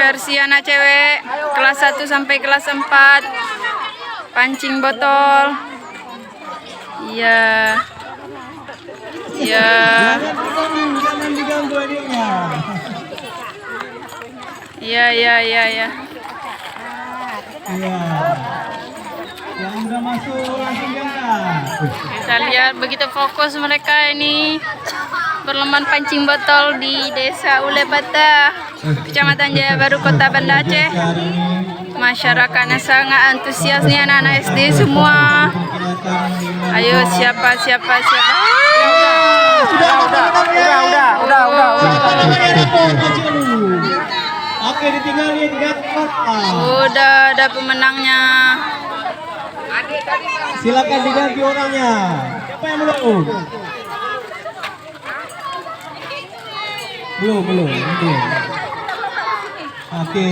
versi anak cewek kelas 1 sampai kelas 4. Pancing botol. Iya. Iya. Jangan diganggu adiknya. Iya. Iya. Yang udah masuk langsung diangkat. Kita lihat begitu fokus mereka ini berlomba pancing botol di Desa Ulebata, Kecamatan Jaya Baru, Kota Banda Aceh. Masyarakatnya sangat antusias nih, anak-anak SD semua. Ayo siapa. Udah. Oke, ditinggalin Udah ada pemenangnya. Silakan diganti orangnya. Siapa yang belum? Belum. Oke.